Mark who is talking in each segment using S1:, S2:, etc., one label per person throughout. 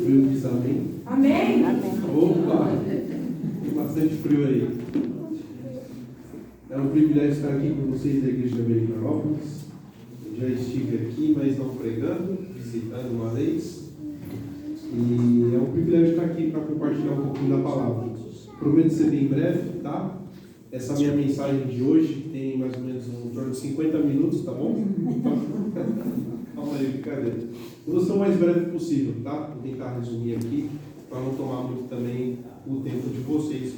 S1: frio diz amém.
S2: Amém.
S1: Opa! Tem bastante frio aí. É um privilégio estar aqui com vocês da Igreja de Americanópolis. Eu já estive aqui, mas não pregando, visitando uma vez. E é um privilégio estar aqui para compartilhar um pouquinho da palavra. Prometo ser bem breve, tá? Essa minha mensagem de hoje tem mais ou menos em torno de 50 minutos, tá bom? Calma aí, brincadeira. Eu vou ser o mais breve possível, tá? Vou tentar resumir aqui, para não tomar muito também o tempo de vocês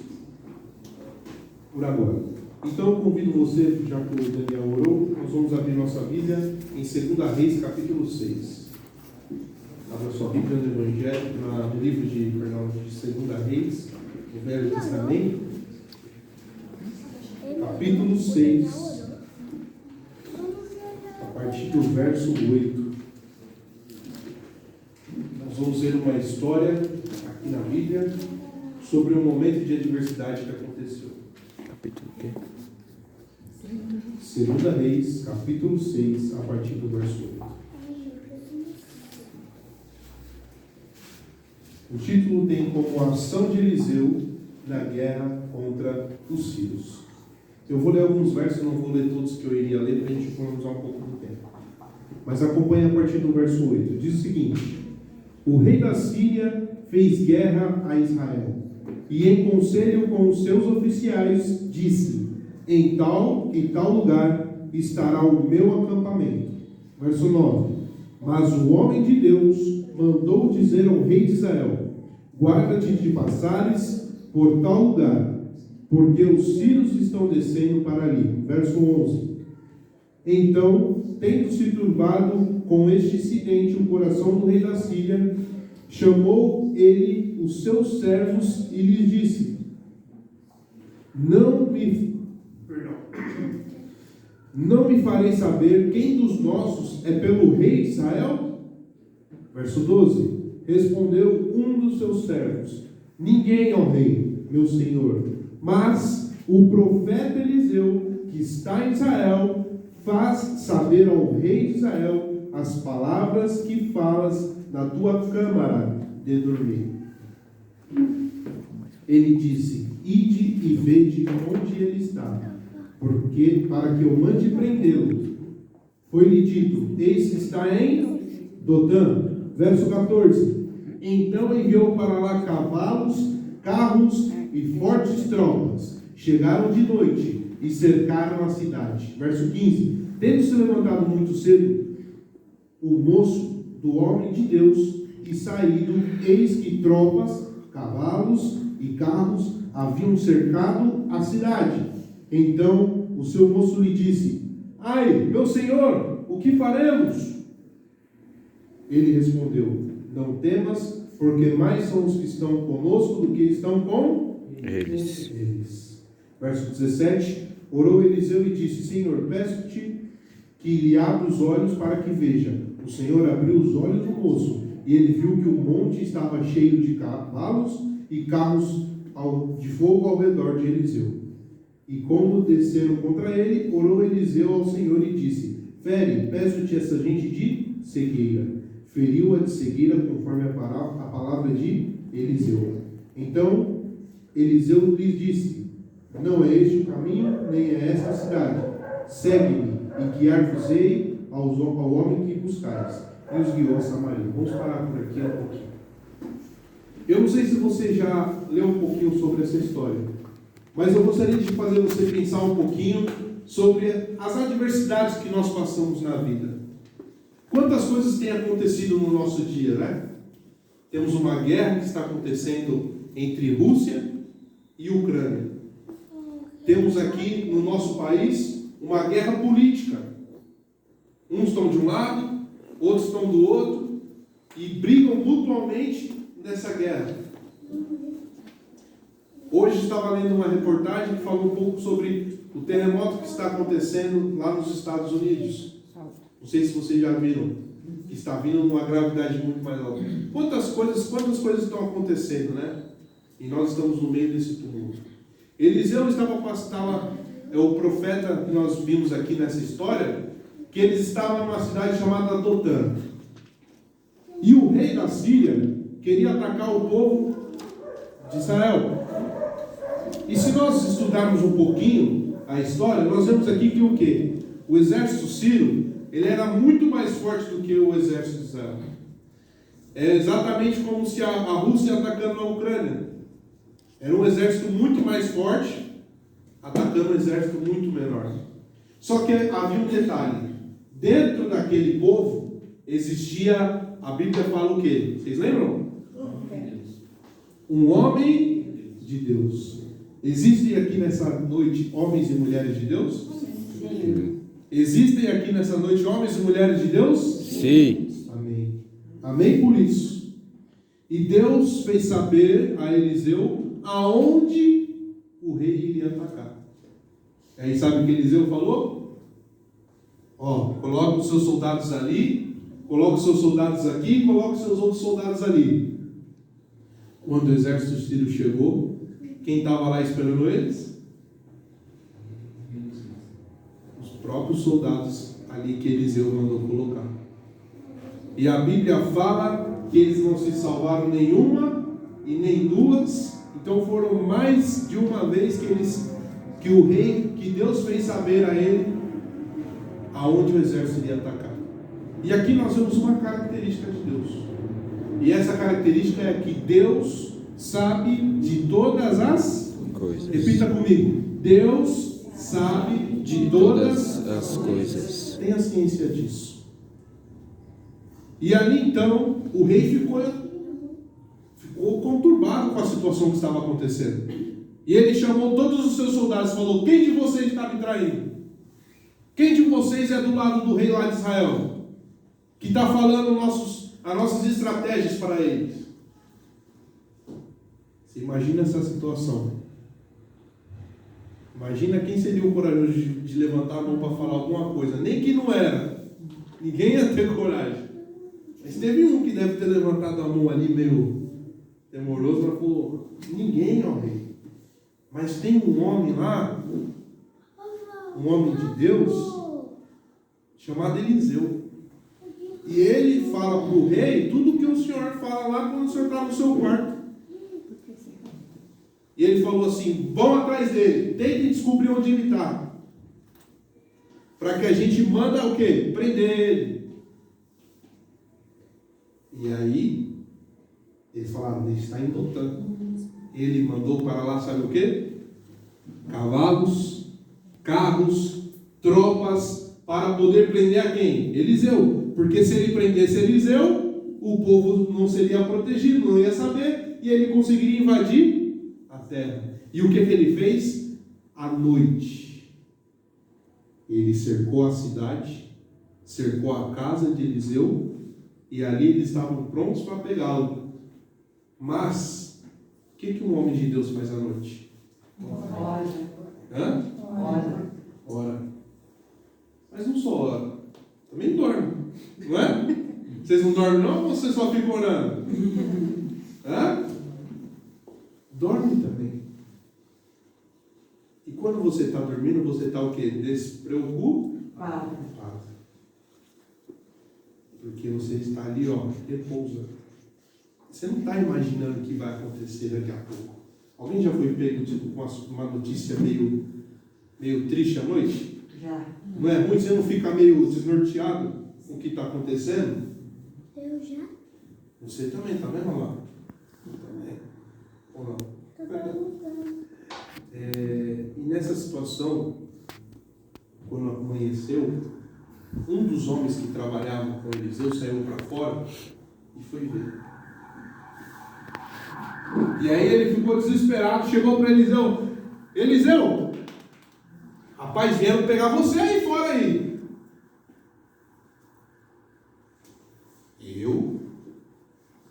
S1: por agora. Então eu convido você, já que o Daniel orou, nós vamos abrir nossa Bíblia em 2 Reis, capítulo 6. Abra sua Bíblia no Evangelho, no livro de 2 Reis, no Velho Testamento, capítulo 6, a partir do verso 8. Nós vamos ver uma história aqui na Bíblia sobre um momento de adversidade que aconteceu.
S3: Capítulo o quê?
S1: 2 Reis, capítulo 6, a partir do verso 8. O título tem como a ação de Eliseu na guerra contra os sírios. Eu vou ler alguns versos, não vou ler todos que eu iria ler, para a gente economizar um pouco do tempo. Mas acompanhe a partir do verso 8. Diz o seguinte: o rei da Síria fez guerra a Israel, e em conselho com os seus oficiais disse: em tal lugar estará o meu acampamento. Verso 9. Mas o homem de Deus mandou dizer ao rei de Israel: guarda-te de passares por tal lugar, porque os sírios estão descendo para ali. Verso 11. Então, tendo-se turbado com este incidente o coração do rei da Síria, chamou ele os seus servos e lhes disse: Não me farei saber quem dos nossos é pelo rei de Israel? Verso 12. Respondeu um dos seus servos: ninguém, ó rei, meu senhor, mas o profeta Eliseu, que está em Israel, faz saber ao rei de Israel as palavras que falas na tua câmara de dormir. Ele disse: ide e vede onde ele está, porque para que eu mande prendê-lo. Foi-lhe dito: eis que está em Dotã. Verso 14. Então enviou para lá cavalos, carros e fortes tropas. Chegaram de noite e cercaram a cidade. Verso 15. Tendo se levantado muito cedo o moço do homem de Deus e saído, eis que tropas, cavalos e carros haviam cercado a cidade. Então o seu moço lhe disse: ai, meu senhor, o que faremos? Ele respondeu: não temas, porque mais são os que estão conosco do que estão com eles. Verso 17. Orou Eliseu e disse: Senhor, peço-te que lhe abra os olhos para que veja. O Senhor abriu os olhos do moço, e ele viu que o monte estava cheio de cavalos e carros de fogo ao redor de Eliseu. E como desceram contra ele, orou Eliseu ao Senhor e disse: fere, peço-te essa gente de cegueira. Feriu-a de cegueira conforme a palavra de Eliseu. Então Eliseu lhes disse: não é este o caminho, nem é esta a cidade. Segue-me, e guiar-vos-ei ao homem que buscais. E os guiou a Samaria. Vamos parar por aqui um pouquinho. Eu não sei se você já leu um pouquinho sobre essa história, mas eu gostaria de fazer você pensar um pouquinho sobre as adversidades que nós passamos na vida. Quantas coisas têm acontecido no nosso dia, né? Temos uma guerra que está acontecendo entre Rússia e Ucrânia. Temos aqui no nosso país uma guerra política. Uns estão de um lado, outros estão do outro, e brigam mutuamente nessa guerra. Hoje estava lendo uma reportagem que falou um pouco sobre o terremoto que está acontecendo lá nos Estados Unidos. Não sei se vocês já viram, que está vindo numa gravidade muito mais alta. Quantas coisas estão acontecendo, né? E nós estamos no meio desse tumulto. Eliseu é o profeta que nós vimos aqui nessa história, que eles estavam numa cidade chamada Dotã. E o rei da Síria queria atacar o povo de Israel. E se nós estudarmos um pouquinho a história, nós vemos aqui que o quê? O exército sírio, ele era muito mais forte do que o exército de Israel. É exatamente como se a Rússia atacando a Ucrânia. Era um exército muito mais forte, atacando um exército muito menor. Só que havia um detalhe. Dentro daquele povo, existia, a Bíblia fala o quê? Vocês lembram? Um homem de Deus. Existem aqui nessa noite homens e mulheres de Deus? Sim. Existem aqui nessa noite homens e mulheres de Deus?
S2: Sim.
S1: Amém. Amém por isso. E Deus fez saber a Eliseu aonde o rei iria atacar. Aí sabe o que Eliseu falou? Ó, coloca os seus soldados ali, coloca os seus soldados aqui, coloca os seus outros soldados ali. Quando o exército sírio chegou, quem estava lá esperando eles? Os próprios soldados ali que Eliseu mandou colocar. E a Bíblia fala que eles não se salvaram nenhuma e nem duas. Então foram mais de uma vez que o rei, que Deus fez saber a ele aonde o exército iria atacar. E aqui nós vemos uma característica de Deus. E essa característica é que Deus sabe de todas as coisas. Repita comigo. Deus sabe de todas as coisas. Tenha ciência disso. E ali então o rei ficou conturbado com a situação que estava acontecendo. E ele chamou todos os seus soldados e falou: quem de vocês está me traindo? Quem de vocês é do lado do rei lá de Israel? Que está falando as nossas estratégias para eles? Você imagina essa situação. Imagina quem seria o corajoso de levantar a mão para falar alguma coisa. Nem que não era. Ninguém ia ter coragem. Mas teve um que deve ter levantado a mão ali meio temoroso, mas falou: ninguém, ó rei. Mas tem um homem lá, um homem de Deus, chamado Eliseu. E ele fala para o rei tudo que o senhor fala lá quando o senhor está no seu quarto. E ele falou assim: vão atrás dele, tentem descobrir onde ele está, para que a gente manda o quê? Prender ele. E aí eles falaram: ele está em Dotã. Ele mandou para lá, sabe o quê? Cavalos, carros, tropas, para poder prender a quem? Eliseu. Porque se ele prendesse Eliseu, o povo não seria protegido, não ia saber, e ele conseguiria invadir a terra. E o que ele fez? À noite, ele cercou a cidade, cercou a casa de Eliseu, e ali eles estavam prontos para pegá-lo. Mas o que um homem de Deus faz à noite?
S3: Ora.
S1: Hã? Ora. Mas não só ora, também dorme, não é? Vocês não dormem não, ou vocês só ficam orando? Hã? Dorme também. E quando você está dormindo, você está o quê? Despreocupado. Porque você está ali, ó, repousa. Você não está imaginando o que vai acontecer daqui a pouco. Alguém já foi pego com uma notícia meio triste à noite?
S3: Já.
S1: Não é ruim? Você não fica meio desnorteado com o que está acontecendo?
S4: Eu já.
S1: Você também, tá vendo lá? Também. Ou não?
S4: Tô perguntando.
S1: E nessa situação, quando amanheceu, um dos homens que trabalhava com Eliseu saiu para fora e foi ver. E aí ele ficou desesperado, chegou para Eliseu: Eliseu, rapaz, vieram pegar você aí fora aí. Eu?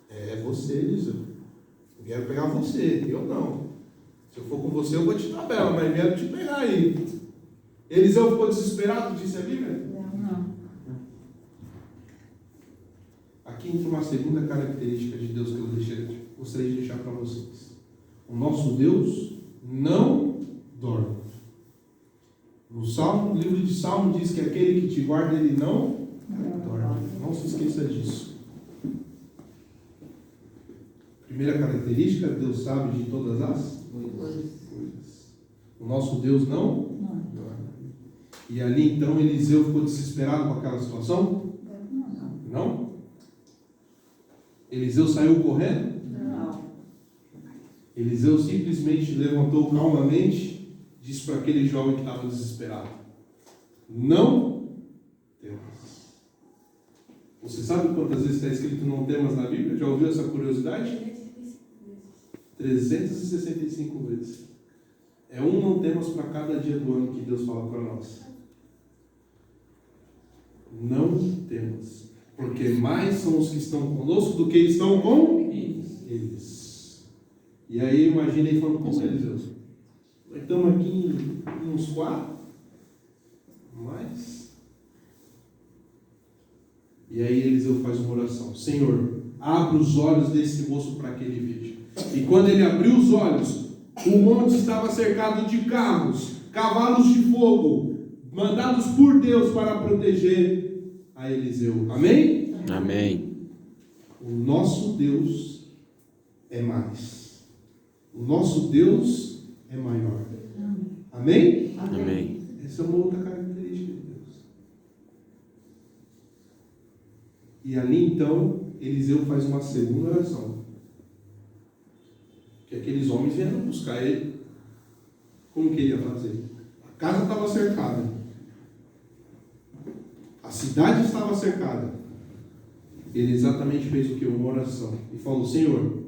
S1: É você, Eliseu. Vieram pegar você, eu não. Se eu for com você, eu vou te tabelar, mas vieram te pegar aí. Eliseu ficou desesperado, disse a Bíblia?
S3: Não.
S1: Aqui entra uma segunda característica de Deus que eu gostaria de deixar para vocês. O nosso Deus não dorme. No livro de Salmo diz que aquele que te guarda, ele não dorme. Não se esqueça disso. Primeira característica, Deus sabe de todas as coisas. O nosso Deus não. E ali então Eliseu ficou desesperado com aquela situação? Não? Eliseu saiu correndo? Não. Eliseu simplesmente levantou calmamente, disse para aquele jovem que estava desesperado: não temas. Você sabe quantas vezes está escrito não temas na Bíblia? Já ouviu essa curiosidade? 365 vezes. É um não temas para cada dia do ano que Deus fala para nós. Não temas, porque mais são os que estão conosco do que estão com eles. E aí imaginei falando com Eliseu: nós estamos aqui em uns 4, mais. E aí Eliseu faz uma oração: Senhor, abre os olhos desse moço para que ele veja. E quando ele abriu os olhos, o monte estava cercado de carros, cavalos de fogo, mandados por Deus para proteger a Eliseu. Amém?
S2: Amém.
S1: O nosso Deus é mais. O nosso Deus é maior. Amém?
S2: Amém.
S1: Essa é uma outra característica de Deus. E ali então, Eliseu faz uma segunda oração. Que aqueles homens vieram buscar ele. Como que ele ia fazer? A casa estava cercada. A cidade estava cercada. Ele exatamente fez o que? Uma oração. E falou: Senhor,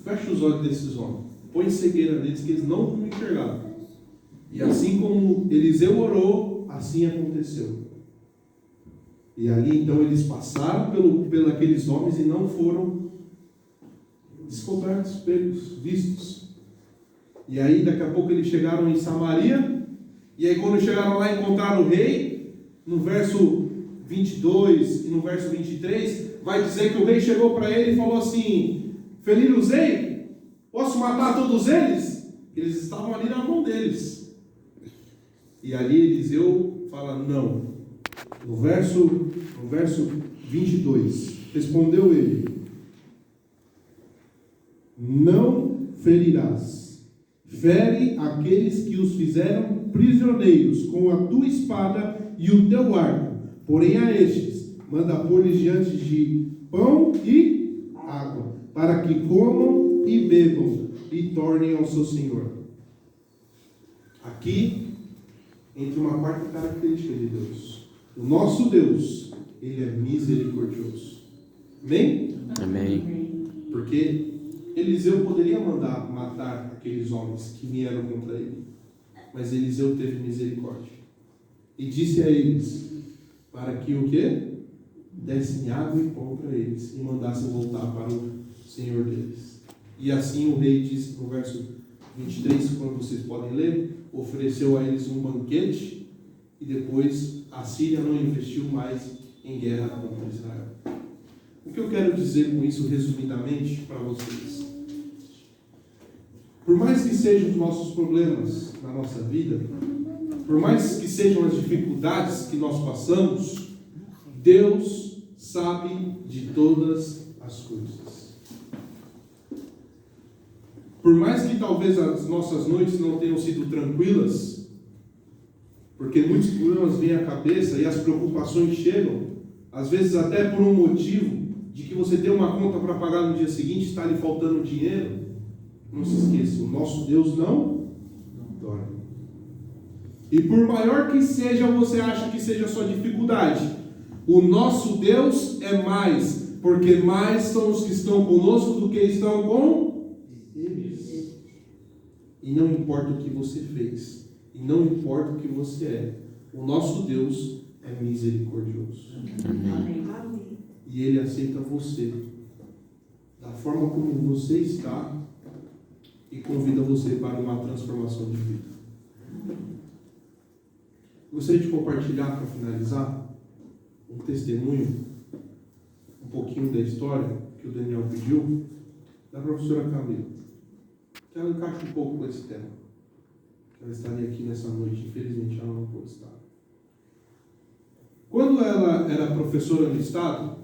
S1: fecha os olhos desses homens. Põe cegueira neles que eles não vão me enxergar. E assim como Eliseu orou, assim aconteceu. E ali então eles passaram pelos homens e não foram descobertos, pegos, vistos. E aí daqui a pouco eles chegaram em Samaria. E aí quando chegaram lá encontraram o rei. No verso 22 e no verso 23 vai dizer que o rei chegou para ele e falou assim: Feliz rei, posso matar todos eles? Eles estavam ali na mão deles. E ali Eliseu fala: não. No verso 22, respondeu ele: não ferirás. Fere aqueles que os fizeram prisioneiros com a tua espada e o teu arco. Porém a estes manda pôr-lhes diante de pão e água, para que comam e bebam e tornem ao seu Senhor. Aqui entra uma quarta característica de Deus. O nosso Deus, Ele é misericordioso. Amém?
S2: Amém.
S1: Porque Eliseu poderia mandar matar aqueles homens que vieram contra ele, mas Eliseu teve misericórdia e disse a eles para que o quê? Dessem água e pão para eles e mandassem voltar para o Senhor deles. E assim o rei disse no verso 23, quando vocês podem ler, ofereceu a eles um banquete e depois a Síria não investiu mais em guerra contra Israel. O que eu quero dizer com isso resumidamente para vocês? Por mais que sejam os nossos problemas na nossa vida, por mais que sejam as dificuldades que nós passamos, Deus sabe de todas as coisas. Por mais que talvez as nossas noites não tenham sido tranquilas, porque muitos problemas vêm à cabeça e as preocupações chegam, às vezes até por um motivo de que você tem uma conta para pagar no dia seguinte, está lhe faltando dinheiro, não se esqueça, o nosso Deus não dorme. E por maior que seja, você acha que seja a sua dificuldade, o nosso Deus é mais, porque mais são os que estão conosco do que estão com eles. E não importa o que você fez, e não importa o que você é, o nosso Deus é misericordioso.
S2: Amém.
S1: E Ele aceita você da forma como você está e convida você para uma transformação de vida. Gostaria de compartilhar, para finalizar, um testemunho, um pouquinho da história que o Daniel pediu, da professora Camila, que ela encaixa um pouco com esse tema. Ela estaria aqui nessa noite, infelizmente ela não pôde estar. Quando ela era professora no estado,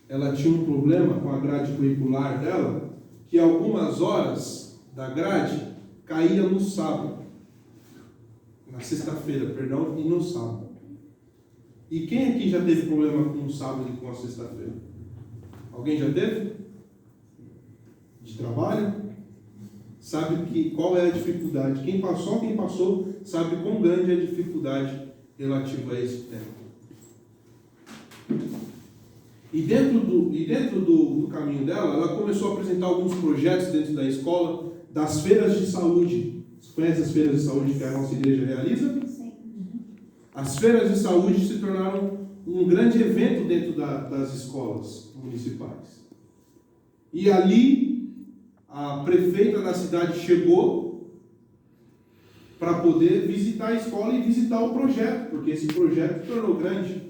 S1: ela tinha um problema com a grade curricular dela, que algumas horas da grade caía no sábado, na sexta-feira, perdão, e no sábado. E quem aqui já teve problema com o sábado e com a sexta-feira? Alguém já teve? De trabalho? Sabe qual é a dificuldade? Quem passou, sabe quão grande é a dificuldade relativa a esse tempo. E dentro do caminho dela, ela começou a apresentar alguns projetos dentro da escola, das feiras de saúde. Você conhece as feiras de saúde que a nossa igreja realiza?
S4: Sim.
S1: As feiras de saúde se tornaram um grande evento dentro das escolas municipais. E ali, a prefeita da cidade chegou para poder visitar a escola e visitar o projeto, porque esse projeto se tornou grande.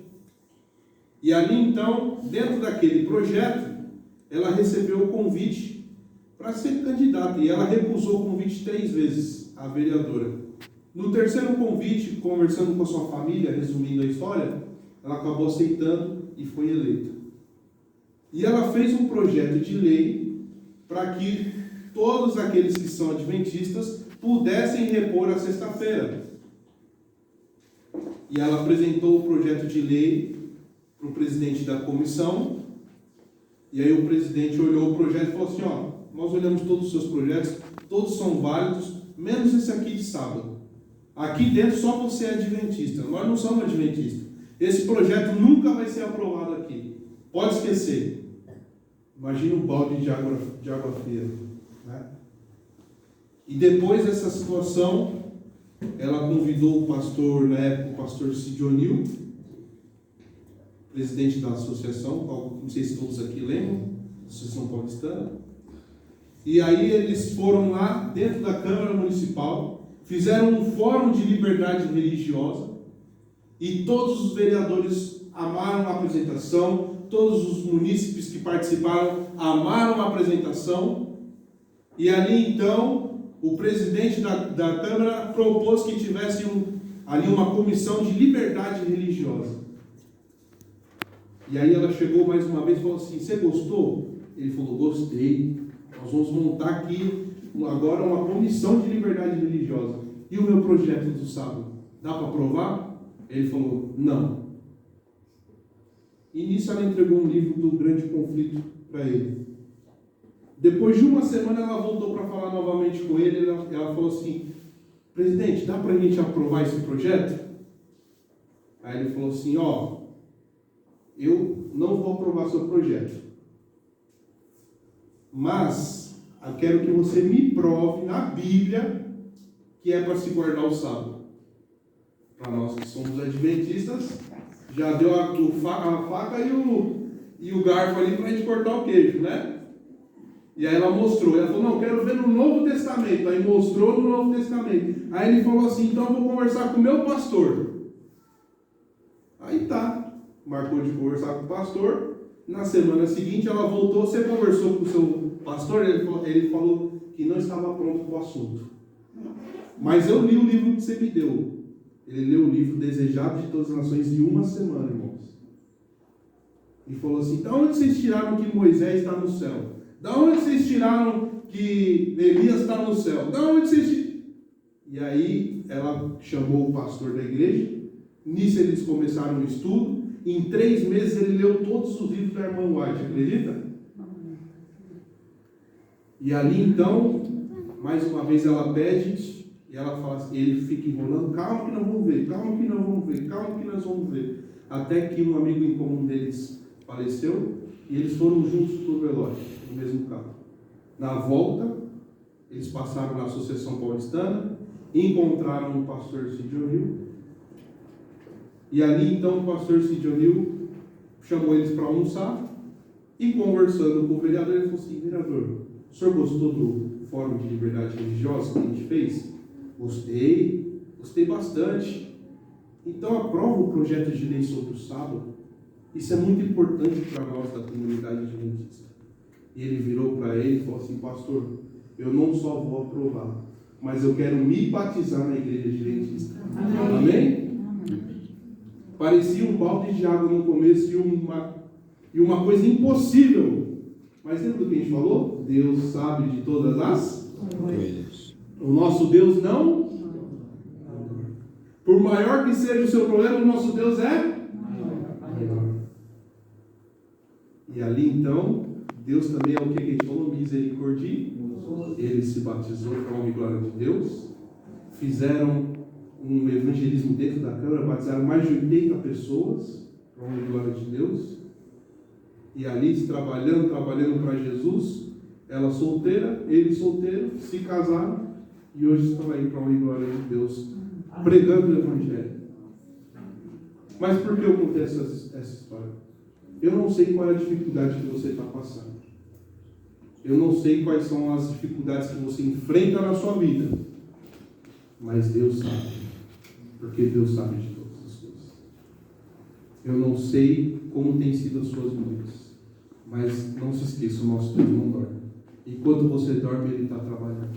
S1: E ali então, dentro daquele projeto, ela recebeu o convite para ser candidata. E ela recusou o convite 3 vezes, a vereadora. No terceiro convite, conversando com a sua família, resumindo a história, ela acabou aceitando e foi eleita. E ela fez um projeto de lei para que todos aqueles que são adventistas pudessem repor a sexta-feira. E ela apresentou o projeto de lei para o presidente da comissão, e aí o presidente olhou o projeto e falou assim, nós olhamos todos os seus projetos, todos são válidos, menos esse aqui de sábado. Aqui dentro só você é adventista, nós não somos adventistas. Esse projeto nunca vai ser aprovado aqui. Pode esquecer. Imagina um balde de água fria. Né? E depois dessa situação, ela convidou o pastor, na época, o pastor Cid O'Neill, presidente da associação, não sei se todos aqui lembram, Associação Paulistana. E aí eles foram lá dentro da Câmara Municipal, fizeram um fórum de liberdade religiosa, e todos os vereadores amaram a apresentação, todos os munícipes que participaram amaram a apresentação, e ali então o presidente da Câmara propôs que tivesse ali uma comissão de liberdade religiosa. E aí ela chegou mais uma vez e falou assim, você gostou? Ele falou, gostei, nós vamos montar aqui agora uma comissão de liberdade religiosa. E o meu projeto do sábado, dá para aprovar? Ele falou, não. E nisso ela entregou um livro do Grande Conflito para ele. Depois de uma semana ela voltou para falar novamente com ele, ela falou assim, presidente, dá para a gente aprovar esse projeto? Aí ele falou assim, eu não vou aprovar seu projeto, mas eu quero que você me prove na Bíblia que é para se guardar o sábado. Para nós que somos adventistas, já deu a faca e o garfo ali para a gente cortar o queijo, né? E aí ela mostrou, ela falou, não, quero ver no Novo Testamento. Aí mostrou no Novo Testamento. Aí ele falou assim, então eu vou conversar com o meu pastor. Aí tá. Marcou de conversar com o pastor. Na semana seguinte ela voltou, você conversou com o seu pastor? Ele falou que não estava pronto para o assunto. Mas eu li o livro que você me deu. Ele leu o livro Desejado de Todas as Nações em uma semana, irmãos. E falou assim, da onde vocês tiraram que Moisés está no céu? Da onde vocês tiraram que Elias está no céu? Da onde vocês... E aí ela chamou o pastor da igreja. Nisso eles começaram o estudo. Em 3 meses ele leu todos os livros da irmã White, acredita? E ali então, mais uma vez ela pede, e ela fala assim, ele fica enrolando, calma que nós vamos ver, calma que nós vamos ver, calma que nós vamos ver. Até que um amigo em comum deles faleceu, e eles foram juntos para o velório, no mesmo carro. Na volta, eles passaram na Associação Paulistana, encontraram o pastor Cid O'Neill, e ali então o pastor Cid O'Neill chamou eles para almoçar, e conversando com o vereador, ele falou assim, vereador, o senhor gostou do Fórum de Liberdade Religiosa que a gente fez? Gostei bastante. Então aprova o projeto de lei sobre o sábado. Isso é muito importante para nós da comunidade adventista. E ele virou para ele e falou assim, pastor, eu não só vou aprovar, mas eu quero me batizar na igreja adventista. Amém? Parecia um balde de água no começo e e uma coisa impossível. Mas lembra do que a gente falou? Deus sabe de todas as
S2: Coisas.
S1: O nosso Deus não. Por maior que seja o seu problema, o nosso Deus é maior. E ali então, Deus também é o que a gente falou? Misericordioso. Ele se batizou para a honra e glória de Deus. Fizeram um evangelismo dentro da Câmara, batizaram mais de 80 pessoas para a honra e glória de Deus. E ali, trabalhando para Jesus, ela solteira, ele solteiro, se casaram e hoje estão aí para a honra e glória de Deus, pregando o Evangelho. Mas por que eu contei essa história? Eu não sei qual é a dificuldade que você está passando. Eu não sei quais são as dificuldades que você enfrenta na sua vida. Mas Deus sabe. Porque Deus sabe de todas as coisas. Eu não sei como tem sido as suas noites. Mas não se esqueça, o nosso Deus não dorme. Enquanto você dorme, Ele está trabalhando.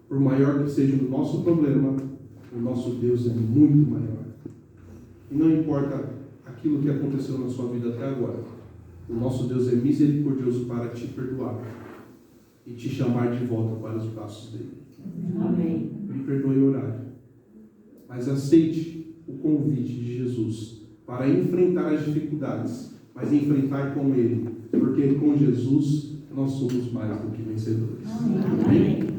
S1: Por maior que seja o nosso problema, o nosso Deus é muito maior. E não importa aquilo que aconteceu na sua vida até agora, o nosso Deus é misericordioso para te perdoar e te chamar de volta para os braços dele.
S2: Amém.
S1: Me perdoe o horário, mas aceite o convite de Jesus para enfrentar as dificuldades, mas enfrentar com ele, porque com Jesus nós somos mais do que vencedores.
S2: Amém.